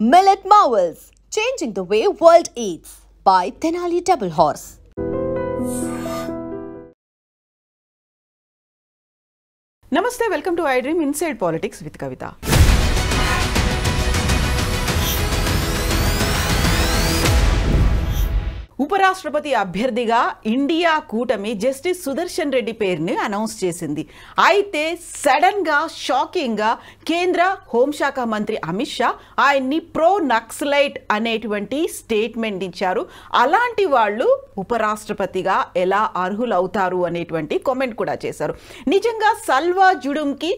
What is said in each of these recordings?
Millet Marvels, changing the way world eats by Tenali Double Horse. Namaste, welcome to iDream Inside Politics with Kavita. ఉపరాష్ట్రపతి అభ్యర్థిగా India కూటమి justice Sudarshan Reddy పేరుని announce చేసింది. అయితే సడన్గా షాకింగ్గా కేంద్ర హోంశాఖ మంత్రి అమిత్ షా ఆయన్ని ప్రో నక్సలైట్ అనేటువంటి స్టేట్మెంట్ ఇచ్చారు. అలాంటి వాళ్ళు ఉపరాష్ట్రపతిగా ఎలా అర్హులవుతారు అనేటువంటి కామెంట్ కూడా చేశారు. నిజంగా సల్వా జుడుంకి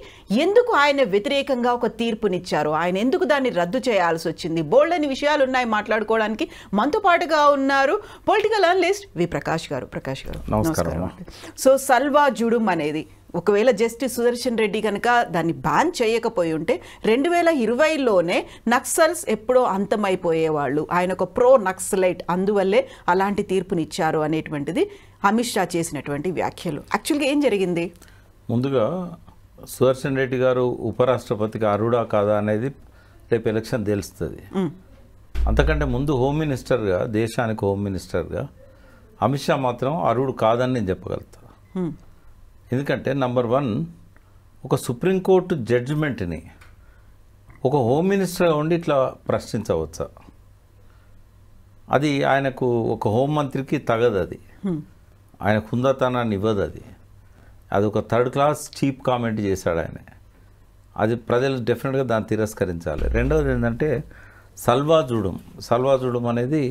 ఎందుకు ఆయన వ్యతిరేకంగా ఒక తీర్పునిచ్చారు, ఆయన ఎందుకు దాన్ని రద్దు చేయాల్సి వచ్చింది, బోల్డ్ అని విషయాలు ఉన్నాయి మాట్లాడుకోవడానికి. మనతో పాటుగా ఉన్నారు పొలిటికల్ అనలిస్ట్ వి ప్రకాష్ గారు. ప్రకాష్ గారు నమస్కారం. సో సల్వా జుడుం అనేది ఒకవేళ జస్టిస్ సుదర్శన్ రెడ్డి కనుక దాన్ని బ్యాన్ చేయకపోయి ఉంటే 2020లోనే నక్సల్స్ ఎప్పుడో అంతమైపోయేవాళ్ళు. ఆయన ఒక ప్రో నక్సలైట్, అందువల్లే అలాంటి తీర్పునిచ్చారు అనేటువంటిది అమిత్ షా చేసినటువంటి వ్యాఖ్యలు. యాక్చువల్గా ఏం జరిగింది? ముందుగా సుదర్శన్ రెడ్డి గారు ఉపరాష్ట్రపతికి అర్హుడా కాదా అనేది రేపు ఎలక్షన్ తెలుస్తుంది. అంతకంటే ముందు హోమ్ మినిస్టర్గా, దేశానికి హోమ్ మినిస్టర్గా అమిత్ షా మాత్రం అర్హుడు కాదని నేను చెప్పగలుగుతా. ఎందుకంటే నంబర్ 1, ఒక సుప్రీంకోర్టు జడ్జిమెంట్ని ఒక హోమ్ మినిస్టర్గా ఉండి ఇట్లా ప్రశ్నించవచ్చా? అది ఆయనకు ఒక హోంమంత్రికి తగదు. అది ఆయన హుందాతనాన్ని ఇవ్వదు. అది ఒక థర్డ్ క్లాస్ చీప్ కామెంట్ చేశాడు ఆయన. అది ప్రజలు డెఫినెట్గా దాన్ని తిరస్కరించాలి. రెండవది ఏంటంటే సల్వా జుడుం అనేది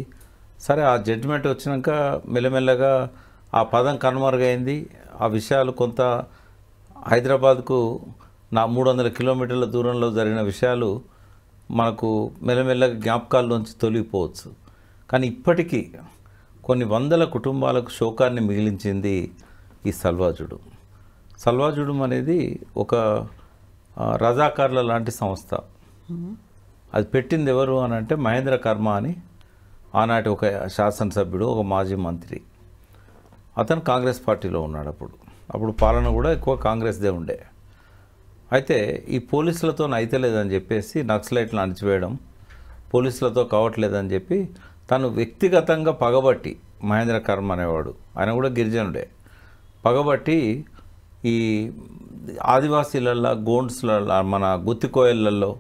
సరే ఆ జడ్జిమెంట్ వచ్చినాక మెల్లమెల్లగా ఆ పదం కనుమరుగైంది. ఆ విషయాలు కొంత హైదరాబాద్కు 300 కిలోమీటర్ల దూరంలో జరిగిన విషయాలు మనకు మెల్లమెల్లగా జ్ఞాపకాల్లోంచి తొలగిపోవచ్చు. కానీ ఇప్పటికీ కొన్ని వందల కుటుంబాలకు శోకాన్ని మిగిలించింది ఈ సల్వా జుడుం అనేది ఒక రజాకార్ల లాంటి సంస్థ. అది పెట్టింది ఎవరు అని అంటే మహేంద్ర కర్మ అని ఆనాటి ఒక శాసనసభ్యుడు, ఒక మాజీ మంత్రి. అతను కాంగ్రెస్ పార్టీలో ఉన్నాడు. అప్పుడు పాలన కూడా ఎక్కువ కాంగ్రెస్దే ఉండే. అయితే ఈ పోలీసులతో అయితలేదని చెప్పేసి నక్సలైట్లను అణిచివేయడం, పోలీసులతో కావట్లేదని చెప్పి తను వ్యక్తిగతంగా పగబట్టి, మహేంద్ర కర్మ అనేవాడు, ఆయన కూడా గిరిజనుడే, పగబట్టి ఈ ఆదివాసీలల్లో, గోండ్స్లలో, మన గుత్తికోయళ్ళల్లో,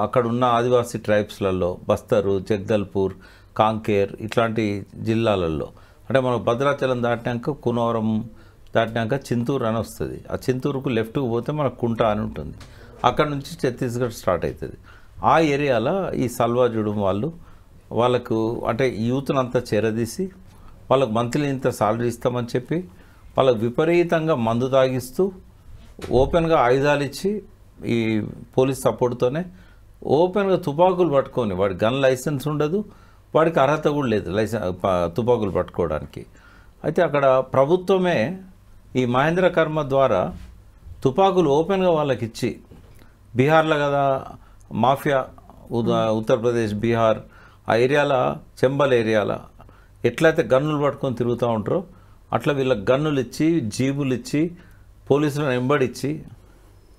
అక్కడున్న ఆదివాసీ ట్రైబ్స్లలో, బస్తరు, జగదల్పూర్, కాంకేర్ ఇట్లాంటి జిల్లాలలో, అంటే మనం భద్రాచలం దాటినాక, కునవరం దాటినాక చింతూరు అని వస్తుంది. ఆ చింతూరుకు లెఫ్ట్కు పోతే మనకు కుంట అని ఉంటుంది. అక్కడ నుంచి ఛత్తీస్గఢ్ స్టార్ట్ అవుతుంది. ఆ ఏరియాలో ఈ సల్వా జుడుం వాళ్ళకు అంటే యూత్ని అంతా చేరదీసి వాళ్ళకు మంత్లీ ఇంత సాలరీ ఇస్తామని చెప్పి వాళ్ళకు విపరీతంగా మందు తాగిస్తూ ఓపెన్గా ఆయుధాలు ఇచ్చి ఈ పోలీస్ సపోర్ట్తోనే ఓపెన్గా తుపాకులు పట్టుకొని, వాడి గన్ లైసెన్స్ ఉండదు, వాడికి అర్హత కూడా లేదు తుపాకులు పట్టుకోవడానికి. అయితే అక్కడ ప్రభుత్వమే ఈ మహేంద్ర కర్మ ద్వారా తుపాకులు ఓపెన్గా వాళ్ళకి ఇచ్చి, బీహార్లో కదా మాఫియా, ఉత్తరప్రదేశ్, బీహార్ ఆ ఏరియాలో, చంబల్ ఏరియాలో ఎట్లయితే గన్నులు పట్టుకొని తిరుగుతూ ఉంటారో అట్లా వీళ్ళకి గన్నులు ఇచ్చి, జీబులు ఇచ్చి, పోలీసులను వెంబడించి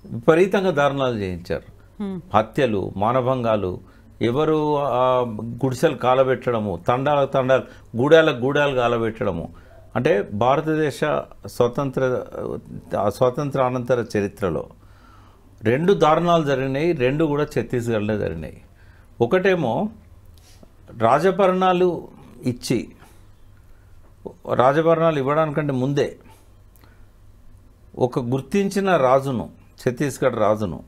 విపరీతంగా దారుణాలు చేయించారు. హత్యలు, మానభంగాలు, ఎవరు గుడిసెలు కాలబెట్టడము, తండాలు, గూడాలు కాలబెట్టడము. అంటే భారతదేశ స్వాతంత్ర అనంతర చరిత్రలో 2 దారుణాలు జరిగినాయి. 2 కూడా ఛత్తీస్గఢ్లో జరిగినాయి. ఒకటేమో రాజభరణాలు ఇవ్వడానికంటే ముందే ఒక గుర్తించిన రాజును, ఛత్తీస్గఢ్ రాజును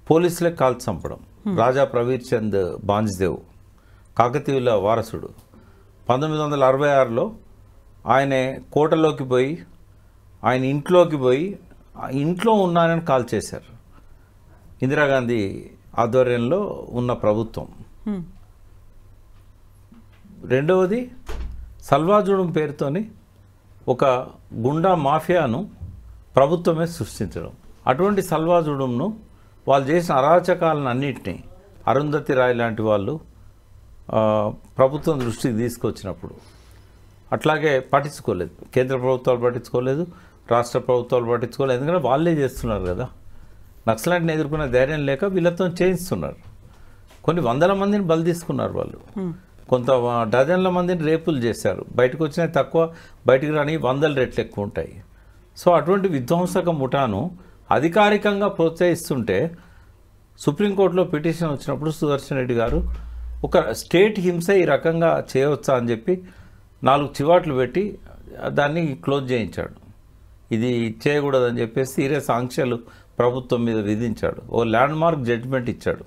పోలీసులే కాల్చి చంపడం. రాజా ప్రవీర్ చంద్ బాంజ్దేవ్, కాకతీయుల వారసుడు, 1966లో ఆయన కోటలోకి పోయి, ఆయన ఇంట్లోకి పోయి, ఇంట్లో ఉన్నానని కాల్ చేశారు. ఇందిరాగాంధీ ఆధ్వర్యంలో ఉన్న ప్రభుత్వం. రెండవది సల్వా జుడుం పేరుతోని ఒక గుండా మాఫియాను ప్రభుత్వమే సృష్టించడం. అటువంటి సల్వా జుడుంను వాళ్ళు చేసిన అరాచకాలను అన్నింటినీ అరుంధతి రాయ్ లాంటి వాళ్ళు ప్రభుత్వం దృష్టికి తీసుకొచ్చినప్పుడు అట్లాగే పట్టించుకోలేదు. కేంద్ర ప్రభుత్వాలు పట్టించుకోలేదు, రాష్ట్ర ప్రభుత్వాలు పట్టించుకోలేదు. ఎందుకంటే వాళ్ళే చేస్తున్నారు కదా. నక్సలైట్ని ఎదుర్కొనే ధైర్యం లేక వీళ్ళతో చేయిస్తున్నారు. కొన్ని వందల మందిని బలి తీసుకున్నారు వాళ్ళు, కొంత డజన్ల మందిని రేపులు చేశారు. బయటకు వచ్చినా తక్కువ, బయటికి రాని 100 రెట్లు ఎక్కువ ఉంటాయి. సో అటువంటి విధ్వంసక ముఠాను అధికారికంగా ప్రోత్సహిస్తుంటే సుప్రీంకోర్టులో పిటిషన్ వచ్చినప్పుడు సుదర్శన్ రెడ్డి గారు ఒక స్టేట్ హింస ఈ రకంగా చేయవచ్చా అని చెప్పి 4 చివాట్లు పెట్టి దాన్ని క్లోజ్ చేయించాడు. ఇది చేయకూడదని చెప్పేసి సీరియస్ ఆంక్షలు ప్రభుత్వం మీద విధించాడు. ఓ ల్యాండ్ మార్క్ జడ్జిమెంట్ ఇచ్చాడు.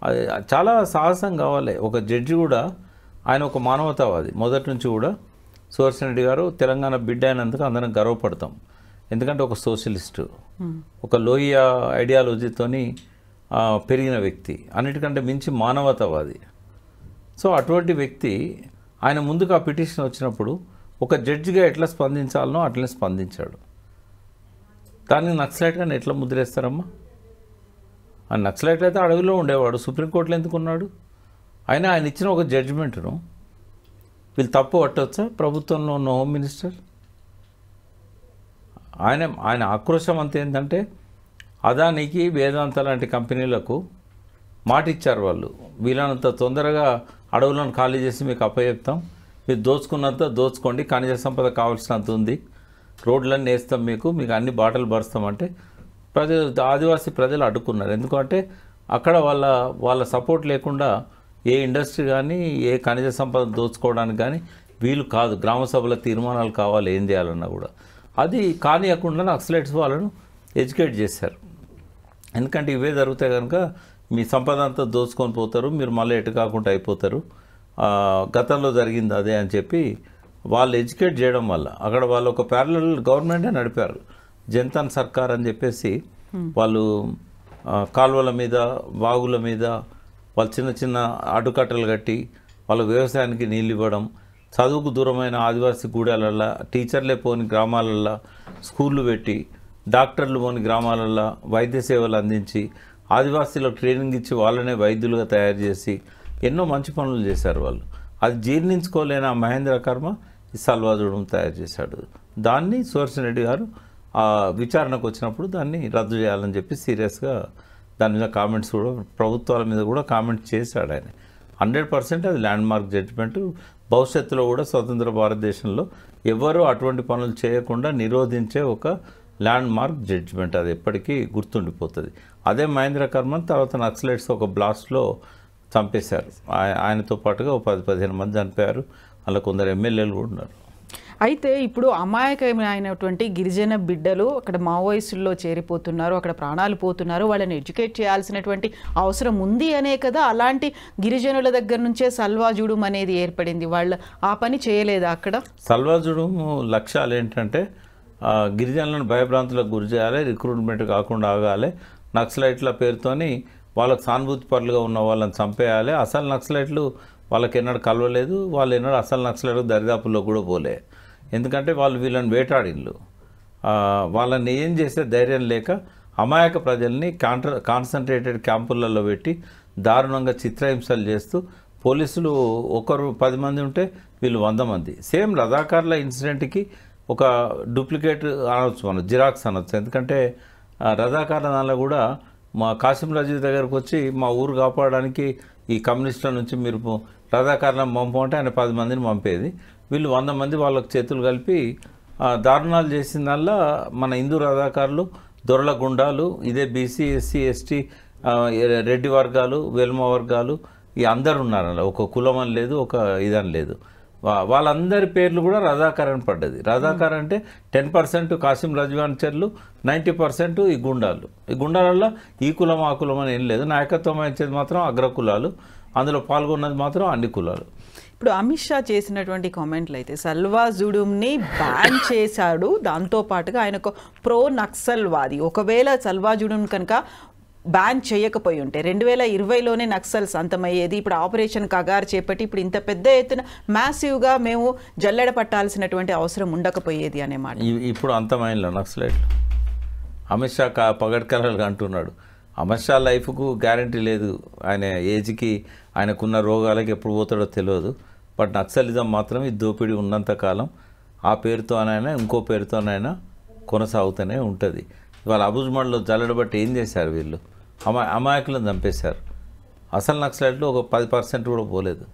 అది చాలా సాహసం కావాలి ఒక జడ్జి కూడా. ఆయన ఒక మానవతావాది మొదటి నుంచి కూడా. సుదర్శన్ రెడ్డి గారు తెలంగాణ బిడ్డ అయినందుకు అందరం గర్వపడతాం. ఎందుకంటే ఒక సోషలిస్టు, ఒక లోహియ ఐడియాలజీతోని పెరిగిన వ్యక్తి, అన్నిటికంటే మించి మానవతావాది. సో అటువంటి వ్యక్తి ఆయన ముందుకు ఆ పిటిషన్ వచ్చినప్పుడు ఒక జడ్జిగా ఎట్లా స్పందించాలనో అట్లనే స్పందించాడు. దాన్ని నక్సలైట్గానే ఎట్లా ముద్రేస్తారమ్మా? ఆ నక్సలైట్ అయితే అడవిలో ఉండేవాడు, సుప్రీంకోర్టులో ఎందుకు ఉన్నాడు? అయినా ఆయన ఇచ్చిన ఒక జడ్జిమెంట్ను వీళ్ళు తప్పు పట్టవచ్చా? ప్రభుత్వంలో ఉన్న హోమ్ మినిస్టర్ ఆయన ఆక్రోశం అంతా ఏంటంటే అదానికి వేదాంత లాంటి కంపెనీలకు మాట ఇచ్చారు వాళ్ళు, వీళ్ళనంత తొందరగా అడవులను ఖాళీ చేసి మీకు అప్పచెప్తాం, మీరు దోచుకున్నంత దోచుకోండి, ఖనిజ సంపద కావాల్సినంత ఉంది, రోడ్లన్నీ వేస్తాం, మీకు అన్ని బాటలు పరుస్తామంటే ఆదివాసీ ప్రజలు అడ్డుకున్నారు. ఎందుకంటే అక్కడ వాళ్ళ సపోర్ట్ లేకుండా ఏ ఇండస్ట్రీ కానీ ఏ ఖనిజ సంపద దోచుకోవడానికి కానీ వీలు కాదు. గ్రామ సభల తీర్మానాలు కావాలి ఏం చేయాలన్నా కూడా. అది కానియకుండా నక్సలైట్స్ వాళ్ళను ఎడ్యుకేట్ చేశారు. ఎందుకంటే ఇవే జరుగుతాయి కనుక మీ సంపద అంతా దోచుకొని పోతారు, మీరు మళ్ళీ ఎటు కాకుండా అయిపోతారు, గతంలో జరిగింది అదే అని చెప్పి వాళ్ళు ఎడ్యుకేట్ చేయడం వల్ల అక్కడ వాళ్ళు ఒక ప్యారలల్ గవర్నమెంటే నడిపారు. జనతా సర్కార్ అని చెప్పేసి వాళ్ళు కాలువల మీద వాగుల మీద వాళ్ళు చిన్న చిన్న అడ్డుకట్టలు కట్టి వాళ్ళ వ్యవసాయానికి నీళ్ళు ఇవ్వడం, చదువుకు దూరమైన ఆదివాసీ గూడాలల్లో టీచర్లే పోని గ్రామాలల్లో స్కూళ్ళు పెట్టి, డాక్టర్లు పోని గ్రామాలల్లో వైద్య సేవలు అందించి, ఆదివాసీలకు ట్రైనింగ్ ఇచ్చి వాళ్ళనే వైద్యులుగా తయారు చేసి ఎన్నో మంచి పనులు చేశారు వాళ్ళు. అది జీర్ణించుకోలేని ఆ మహేంద్ర కర్మ ఈ సల్వాజుడం తయారు చేశాడు. దాన్ని సుదర్శన్ రెడ్డి గారు విచారణకు వచ్చినప్పుడు దాన్ని రద్దు చేయాలని చెప్పి సీరియస్గా దాని మీద కామెంట్స్ కూడా ప్రభుత్వాల మీద కూడా కామెంట్స్ చేశాడు ఆయన. 100% అది ల్యాండ్ మార్క్ జడ్జిమెంట్. భవిష్యత్తులో కూడా స్వతంత్ర భారతదేశంలో ఎవరు అటువంటి పనులు చేయకుండా నిరోధించే ఒక ల్యాండ్ మార్క్ జడ్జిమెంట్. అది ఎప్పటికీ గుర్తుండిపోతుంది. అదే మహేంద్ర కర్మన్ తర్వాత నక్సలైట్స్ ఒక బ్లాస్ట్లో చంపేశారు. ఆయనతో పాటుగా 10-15 మంది చనిపోయారు. అలా కొందరు ఎమ్మెల్యేలు కూడా ఉన్నారు. అయితే ఇప్పుడు అమాయకమైనటువంటి గిరిజన బిడ్డలు అక్కడ మావోయిస్టుల్లో చేరిపోతున్నారు, అక్కడ ప్రాణాలు పోతున్నారు, వాళ్ళని ఎడ్యుకేట్ చేయాల్సినటువంటి అవసరం ఉంది అనే కదా అలాంటి గిరిజనుల దగ్గర నుంచే సల్వాజుడుం అనేది ఏర్పడింది. వాళ్ళు ఆ పని చేయలేదా అక్కడ? సల్వాజుడుం లక్ష్యాలు ఏంటంటే గిరిజనులను భయభ్రాంతులకు గురి చేయాలి, రిక్రూట్మెంట్ కాకుండా ఆగాలి, నక్సలైట్ల పేరుతోని వాళ్ళకు సానుభూతి పరులుగా ఉన్న వాళ్ళని చంపేయాలి. అసలు నక్సలైట్లు వాళ్ళకి ఎన్నడూ కలవలేదు, వాళ్ళు ఎన్నడూ అసలు నక్సలైట్లు దరిదాపుల్లో కూడా పోలే. ఎందుకంటే వాళ్ళు వీళ్ళని వేటాడిళ్ళు. వాళ్ళని ఏం చేసే ధైర్యం లేక అమాయక ప్రజల్ని కాన్సన్ట్రేటెడ్ క్యాంపులలో పెట్టి దారుణంగా చిత్రహింసలు చేస్తూ పోలీసులు ఒకరు 10 మంది ఉంటే వీళ్ళు 100 మంది. సేమ్ రజాకార్ల ఇన్సిడెంట్కి ఒక డూప్లికేట్ అనవచ్చు, మనం జిరాక్స్ అనవచ్చు. ఎందుకంటే రజాకార్ల దానిలో కూడా మా కాసిం రజీ దగ్గరకు వచ్చి మా ఊరు కాపాడడానికి ఈ కమ్యూనిస్టుల నుంచి మీరు రజాకారులను పంపమంటే ఆయన 10 మందిని పంపేది. వీళ్ళు 100 మంది వాళ్ళకు చేతులు కలిపి దారుణాలు చేసిందల్లా మన హిందూ రజాకారులు, దొరల గుండాలు, ఇదే బీసీ, ఎస్సీ, ఎస్టీ, రెడ్డి వర్గాలు, వెల్మ వర్గాలు ఈ అందరు ఉన్నారు. అలా ఒక కులం అని లేదు, ఒక ఇదని లేదు. వాళ్ళందరి పేర్లు కూడా రజాకార్ అని పడ్డది. రజాకార్ అంటే 10% కాసిం రజ్వాన్ చర్లు, 90% ఈ గుండాలు. ఈ గుండాలలో ఈ కులం ఆ కులం అని ఏం లేదు. నాయకత్వం వహించేది మాత్రం అగ్రకులాలు, అందులో పాల్గొన్నది మాత్రం అన్ని కులాలు. ఇప్పుడు అమిత్ షా చేసినటువంటి కామెంట్లు అయితే సల్వాజుడుంని బ్యాన్ చేశాడు, దాంతోపాటుగా ఆయన ఒక ప్రో నక్సల్వాది. ఒకవేళ సల్వాజుడుం కనుక బ్యాన్ చేయకపోయి ఉంటే 2020లోనే నక్సల్స్ అంతమయ్యేది. ఇప్పుడు ఆపరేషన్ కగార్ చేపట్టి ఇప్పుడు ఇంత పెద్ద ఎత్తున మ్యాసివ్గా మేము జల్లెడ పట్టాల్సినటువంటి అవసరం ఉండకపోయేది అనే మాట. ఇప్పుడు అంతమైనలో నక్సలైట్లు అమిత్ షా పగడ్కలలుగా అంటున్నాడు. అమిత్ షా లైఫ్కు గ్యారంటీ లేదు, ఆయన ఏజ్కి ఆయనకున్న రోగాలకి ఎప్పుడు పోతాడో తెలియదు. బట్ నక్సలిజం మాత్రం ఈ దోపిడీ ఉన్నంతకాలం ఆ పేరుతోనైనా ఇంకో పేరుతోనైనా కొనసాగుతూనే ఉంటుంది. ఇవాళ అబుజ్మడ్లో జల్లెడబట్టి ఏం చేశారు వీళ్ళు? అమాయకులను చంపేశారు. అసలు నక్సలైట్లు ఒక 10% కూడా పోలేదు.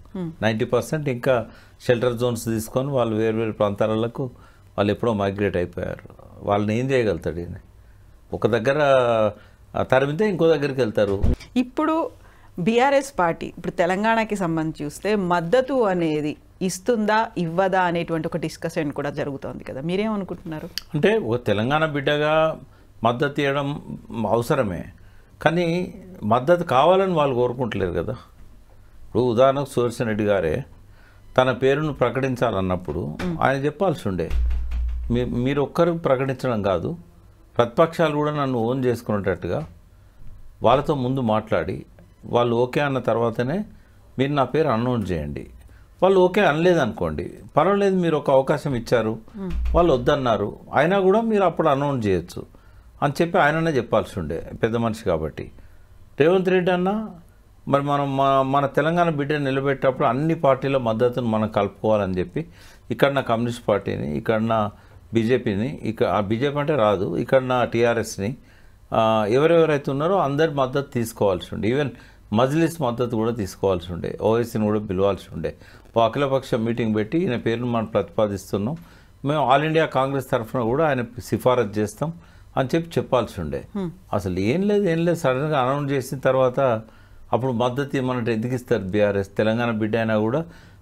90% ఇంకా షెల్టర్ జోన్స్ తీసుకొని వాళ్ళు వేరు ప్రాంతాలకు వాళ్ళు ఎప్పుడో మైగ్రేట్ అయిపోయారు. వాళ్ళని ఏం చేయగలుగుతాడు ఈయన? ఒక దగ్గర తరిమితే ఇంకో దగ్గరికి వెళ్తారు. ఇప్పుడు బీఆర్ఎస్ పార్టీ ఇప్పుడు తెలంగాణకి సంబంధించి చూస్తే మద్దతు అనేది ఇస్తుందా ఇవ్వదా అనేటువంటి ఒక డిస్కషన్ కూడా జరుగుతోంది కదా, మీరేమనుకుంటున్నారు? అంటే ఒక తెలంగాణ బిడ్డగా మద్దతు ఇవ్వడం అవసరమే, కానీ మద్దతు కావాలని వాళ్ళు కోరుకుంటలేరు కదా. ఇప్పుడు ఉదాహరణకు సుదర్శన్ రెడ్డి గారే తన పేరును ప్రకటించాలన్నప్పుడు ఆయన చెప్పాల్సి ఉండే, మీరు ఒక్కరు ప్రకటించడం కాదు, ప్రతిపక్షాలు కూడా నన్ను ఓన్ చేసుకునేటట్టుగా వాళ్ళతో ముందు మాట్లాడి వాళ్ళు ఓకే అన్న తర్వాతనే మీరు నా పేరు అనౌన్స్ చేయండి. వాళ్ళు ఓకే అనలేదనుకోండి, పర్వాలేదు, మీరు ఒక అవకాశం ఇచ్చారు, వాళ్ళు వద్దన్నారు, అయినా కూడా మీరు అప్పుడు అనౌన్స్ చేయొచ్చు అని చెప్పి ఆయననే చెప్పాల్సి ఉండే, పెద్ద మనిషి కాబట్టి. రేవంత్ రెడ్డి అన్న మరి మనం మన తెలంగాణ బిడ్డను నిలబెట్టేటప్పుడు అన్ని పార్టీల మద్దతును మనం కలుపుకోవాలని చెప్పి ఇక్కడ కమ్యూనిస్ట్ పార్టీని, ఇక్కడ బీజేపీని, బీజేపీ అంటే రాదు, ఇక్కడ టీఆర్ఎస్ని, ఎవరెవరైతే ఉన్నారో అందరి మద్దతు తీసుకోవాల్సి ఉండే, ఈవెన్ మజ్లిస్ మద్దతు కూడా తీసుకోవాల్సి ఉండే, ఓవైసీని కూడా పిలవాల్సి ఉండే. ఓ అఖిలపక్ష మీటింగ్ పెట్టి ఈయన పేరును మనం ప్రతిపాదిస్తున్నాం, మేము ఆల్ ఇండియా కాంగ్రెస్ తరఫున కూడా ఆయన సిఫారసు చేస్తాం అని చెప్పాల్సి ఉండే. అసలు ఏం లేదు సడన్గా అనౌన్స్ చేసిన తర్వాత అప్పుడు మద్దతు ఇవ్వమంటే ఎందుకు ఇస్తారు బీఆర్ఎస్? తెలంగాణ బిడ్డ అయినా కూడా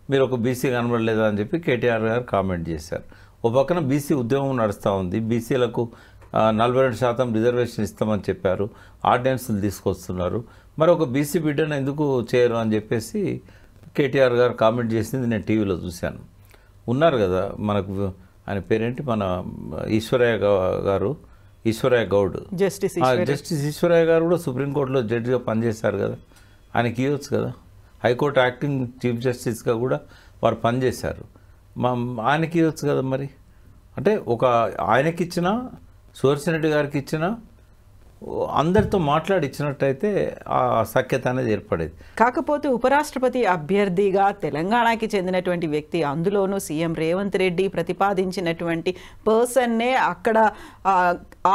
మీరు ఒక బీసీ కనబడలేదా అని చెప్పి కేటీఆర్ గారు కామెంట్ చేశారు. ఓ పక్కన బీసీ ఉద్యమం నడుస్తూ ఉంది, బీసీలకు 42% రిజర్వేషన్ ఇస్తామని చెప్పారు, ఆర్డినెన్స్లు తీసుకొస్తున్నారు, మరి ఒక బీసీ బిడ్డను ఎందుకు చేయరు అని చెప్పేసి కేటీఆర్ గారు కామెంట్ చేసింది నేను టీవీలో చూశాను. ఉన్నారు కదా మనకు, ఆయన పేరేంటి, మన ఈశ్వరయ్య గౌడ్, జస్టిస్ ఈశ్వరయ్య గారు కూడా సుప్రీంకోర్టులో జడ్జిగా పనిచేశారు కదా, ఆయనకి ఇవ్వచ్చు కదా. హైకోర్టు యాక్టింగ్ చీఫ్ జస్టిస్గా కూడా వారు పనిచేశారు, ఆయనకి ఇవ్వచ్చు కదా. మరి అంటే ఒక ఆయనకి ఇచ్చిన, సుదర్శన్ రెడ్డి గారికి ఇచ్చిన, అందరితో మాట్లాడి ఇచ్చినట్టయితే ఆ సఖ్యత అనేది ఏర్పడేది. కాకపోతే ఉపరాష్ట్రపతి అభ్యర్థిగా తెలంగాణకి చెందినటువంటి వ్యక్తి, అందులోనూ సీఎం రేవంత్ రెడ్డి ప్రతిపాదించినటువంటి పర్సన్నే అక్కడ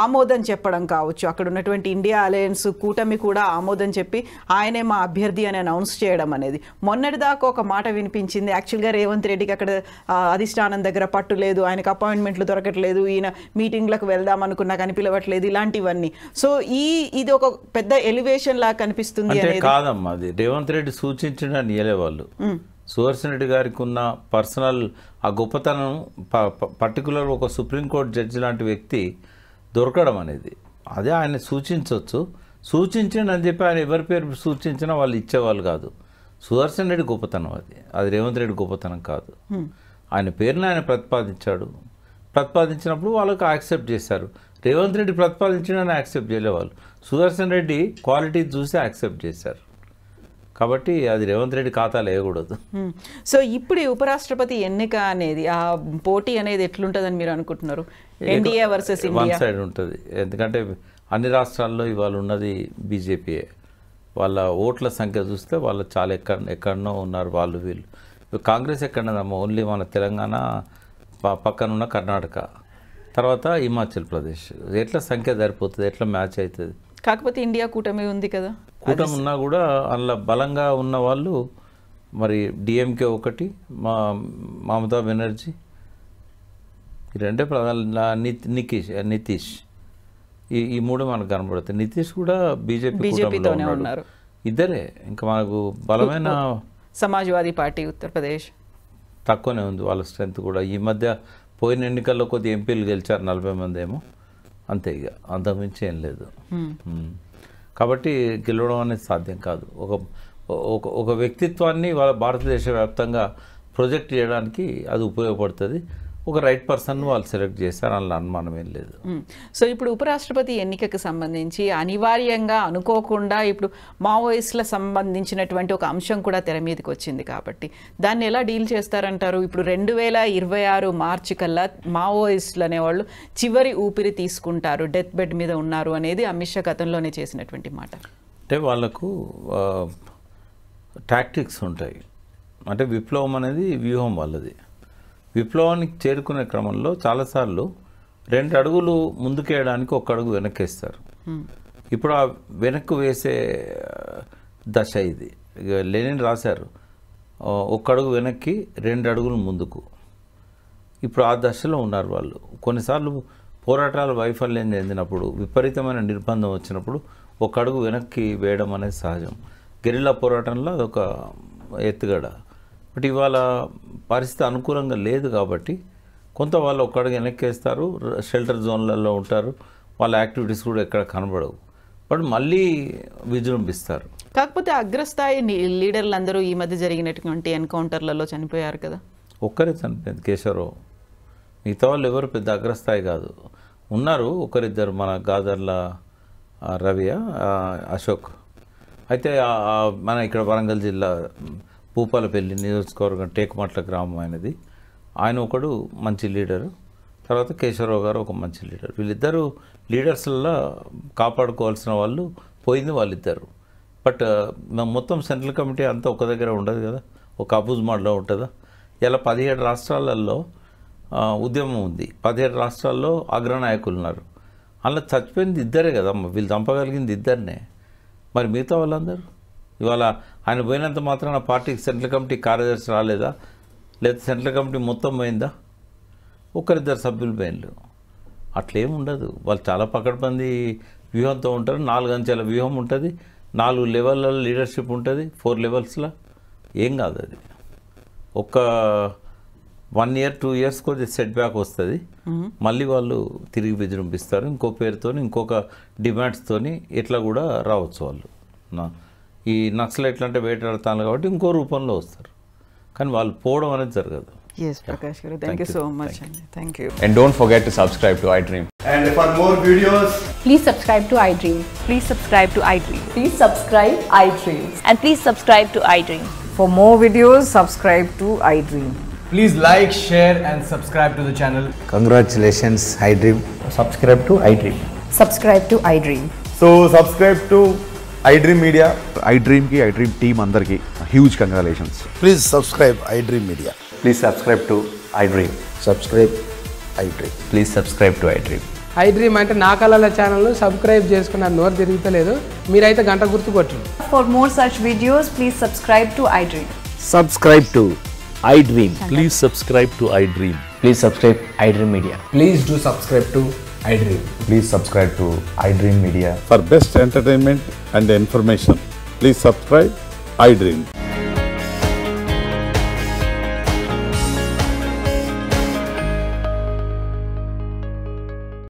ఆమోదం చెప్పడం కావచ్చు, అక్కడ ఉన్నటువంటి ఇండియా అలయన్స్ కూటమి కూడా ఆమోదం చెప్పి ఆయనే మా అభ్యర్థి అని అనౌన్స్ చేయడం అనేది, మొన్నటిదాకా ఒక మాట వినిపించింది, యాక్చువల్గా రేవంత్ రెడ్డికి అక్కడ అధిష్టానం దగ్గర పట్టు లేదు, ఆయనకు అపాయింట్మెంట్లు దొరకట్లేదు, ఈయన మీటింగ్లకు వెళ్దాం అనుకున్నా కానీ పిలవట్లేదు, ఇలాంటివన్నీ. సో ఇది ఒక పెద్ద ఎలివేషన్ లాగా కనిపిస్తుంది అనేది కాదమ్మా. అది రేవంత్ రెడ్డి సూచించిన నియలే వాళ్ళు. సుదర్శన్ రెడ్డి గారికి ఉన్న పర్సనల్ ఆ గొప్పతనం, పర్టికులర్ ఒక సుప్రీంకోర్టు జడ్జి లాంటి వ్యక్తి దొరకడం అనేది, అదే ఆయన సూచించండి అని చెప్పి ఆయన ఎవరి పేరు సూచించినా వాళ్ళు ఇచ్చేవాళ్ళు కాదు. సుదర్శన్ రెడ్డి గొప్పతనం అది రేవంత్ రెడ్డి గొప్పతనం కాదు. ఆయన పేరుని ఆయన ప్రతిపాదించినప్పుడు వాళ్ళకు యాక్సెప్ట్ చేశారు. రేవంత్ రెడ్డి ప్రతిపాదించడాన్ని యాక్సెప్ట్ చేయలేవాళ్ళు, సుదర్శన్ రెడ్డి క్వాలిటీ చూసి యాక్సెప్ట్ చేశారు. కాబట్టి అది రేవంత్ రెడ్డి ఖాతాలో వేయకూడదు. సో ఇప్పుడు ఉపరాష్ట్రపతి ఎన్నిక అనేది, ఆ పోటీ అనేది ఎట్లుంటుందని మీరు అనుకుంటున్నారు? NDA versus India one side ఉంటుంది. ఎందుకంటే అన్ని రాష్ట్రాల్లో ఇవాళ ఉన్నది బీజేపీయే. వాళ్ళ ఓట్ల సంఖ్య చూస్తే వాళ్ళు చాలా ఎక్కడనో ఉన్నారు వాళ్ళు వీళ్ళు. కాంగ్రెస్ ఎక్కడనదమ్మా, ఓన్లీ మన తెలంగాణ, పక్కనున్న కర్ణాటక, తర్వాత హిమాచల్ ప్రదేశ్. ఎట్లా సంఖ్య సరిపోతుంది, ఎట్లా మ్యాచ్ అవుతుంది? కాకపోతే ఇండియా కూటమి ఉంది కదా, కూటమి ఉన్నా కూడా అందులో బలంగా ఉన్న వాళ్ళు మరి డిఎంకే ఒకటి, మమతా బెనర్జీ, రెండే ప్రధాన, నితీష్, ఈ మూడు మనకు కనబడుతాయి. నితీష్ కూడా బీజేపీతోనే ఉన్నారు, ఇద్దరే. ఇంకా మనకు బలమైన సమాజ్వాదీ పార్టీ ఉత్తరప్రదేశ్ తక్కువనే ఉంది వాళ్ళ స్ట్రెంత్ కూడా. ఈ మధ్య పోయిన ఎన్నికల్లో కొద్ది ఎంపీలు గెలిచారు, 40 మంది ఏమో, అంతే. ఇక అంతకుమించి ఏం లేదు. కాబట్టి గెలవడం అనేది సాధ్యం కాదు. ఒక వ్యక్తిత్వాన్ని వాళ్ళ భారతదేశ వ్యాప్తంగా ప్రొజెక్ట్ చేయడానికి అది ఉపయోగపడుతుంది. ఒక రైట్ పర్సన్ వాళ్ళు సెలెక్ట్ చేస్తారు, అందులో అనుమానం ఏం లేదు. సో ఇప్పుడు ఉపరాష్ట్రపతి ఎన్నికకు సంబంధించి అనివార్యంగా అనుకోకుండా ఇప్పుడు మావోయిస్టుల సంబంధించినటువంటి ఒక అంశం కూడా తెర మీదకి వచ్చింది కాబట్టి దాన్ని ఎలా డీల్ చేస్తారంటారు? ఇప్పుడు 2026 మార్చి కల్లా మావోయిస్టులు అనేవాళ్ళు చివరి ఊపిరి తీసుకుంటారు, డెత్ బెడ్ మీద ఉన్నారు అనేది అమిత్ షా గతంలోనే చేసినటువంటి మాట. అంటే వాళ్ళకు టాక్టిక్స్ ఉంటాయి. అంటే విప్లవం అనేది వ్యూహం వాళ్ళది. విప్లవానికి చేరుకునే క్రమంలో చాలాసార్లు 2 అడుగులు ముందుకేయడానికి 1 అడుగు వెనక్కేస్తారు. ఇప్పుడు ఆ వెనక్కు వేసే దశ ఇది. ఇక లెనిన్ రాశారు 1 అడుగు వెనక్కి 2 అడుగులు ముందుకు. ఇప్పుడు ఆ దశలో ఉన్నారు వాళ్ళు. కొన్నిసార్లు పోరాటాలు వైఫల్యం చెందినప్పుడు, విపరీతమైన నిర్బంధం వచ్చినప్పుడు 1 అడుగు వెనక్కి వేయడం అనేది సహజం. గెరిల్లా పోరాటంలో అదొక ఎత్తుగడ. బట్ ఇవాళ పరిస్థితి అనుకూలంగా లేదు కాబట్టి కొంత వాళ్ళు 1 అడుగు వెనక్కేస్తారు, షెల్టర్ జోన్లలో ఉంటారు, వాళ్ళ యాక్టివిటీస్ కూడా ఎక్కడ కనబడవు, బట్ మళ్ళీ విజృంభిస్తారు. కాకపోతే అగ్రస్థాయి లీడర్లు అందరూ ఈ మధ్య జరిగినటువంటి ఎన్కౌంటర్లలో చనిపోయారు కదా. ఒక్కరే చనిపోయింది కేశవరావు, మిగతా వాళ్ళు ఎవరు పెద్ద అగ్రస్థాయి కాదు. ఉన్నారు ఒకరిద్దరు, మన గాదర్ల రవియ, అశోక్. అయితే మన ఇక్కడ వరంగల్ జిల్లా భూపాలపల్లి నియోజకవర్గం టేకుమట్ల గ్రామం ఆయనది. ఆయన ఒకడు మంచి లీడరు, తర్వాత కేశవరావు గారు ఒక మంచి లీడర్. వీళ్ళిద్దరూ లీడర్స్లో కాపాడుకోవాల్సిన వాళ్ళు, పోయింది వాళ్ళిద్దరు. బట్ మొత్తం సెంట్రల్ కమిటీ అంతా ఒక దగ్గర ఉండదు కదా, ఒక అబుజ్మాడ్లో ఉంటుందా? ఇలా 17 రాష్ట్రాలలో ఉద్యమం ఉంది, 17 రాష్ట్రాల్లో అగ్రనాయకులు ఉన్నారు. అలా చచ్చిపోయింది ఇద్దరే కదా, వీళ్ళు చంపగలిగింది ఇద్దరినే. మరి మిగతా వాళ్ళందరూ ఇవాళ ఆయన పోయినంత మాత్రాన పార్టీకి సెంట్రల్ కమిటీ కార్యదర్శి రాలేదా? లేదా సెంట్రల్ కమిటీ మొత్తం పోయిందా? ఒకరిద్దరు సభ్యులు పోయినలు. అట్లేం ఉండదు. వాళ్ళు చాలా పకడ్బందీ వ్యూహంతో ఉంటారు. 4 అంచెల వ్యూహం ఉంటుంది, 4 లెవెల్లో లీడర్షిప్ ఉంటుంది, 4 లెవెల్స్లో. ఏం కాదు అది. ఒక 1 year 2 years కొద్ది సెట్ బ్యాక్ వస్తుంది, మళ్ళీ వాళ్ళు తిరిగి విజృంభిస్తారు. ఇంకో పేరుతో, ఇంకొక డిమాండ్స్తోని ఇట్లా కూడా రావచ్చు వాళ్ళు. ఈ నక్సలైట్లు అంటే వేటాడతాను కాబట్టి ఇంకో రూపంలో వస్తారు, కానీ వాళ్ళు పోవడం అనేది జరగదు. Yes, Prakash garu. Thank you so much. Thank you. And don't forget to subscribe to iDream. And for more videos, Please subscribe to iDream. Please subscribe to iDream. Please subscribe iDream. And please subscribe to iDream. For more videos, subscribe to iDream. please like, share and subscribe to the channel. Congratulations, iDream. Subscribe to iDream. Subscribe to iDream. So subscribe to iDream Media. iDream ki iDream team andarki huge congratulations. Please subscribe iDream Media. Please subscribe to iDream. Subscribe iDream. Please subscribe to iDream. iDream అంటే నా కళల channel subscribe చేసుకున్న నోరు తిరుగుతలేదు, మీరైతే గంట గుర్తు కొట్టండి. For more such videos, please subscribe to iDream. Subscribe to iDream. Please subscribe to iDream. Please subscribe iDream Media. Please do subscribe to iDream. Please subscribe to iDream Media. For best entertainment and information, please subscribe iDream.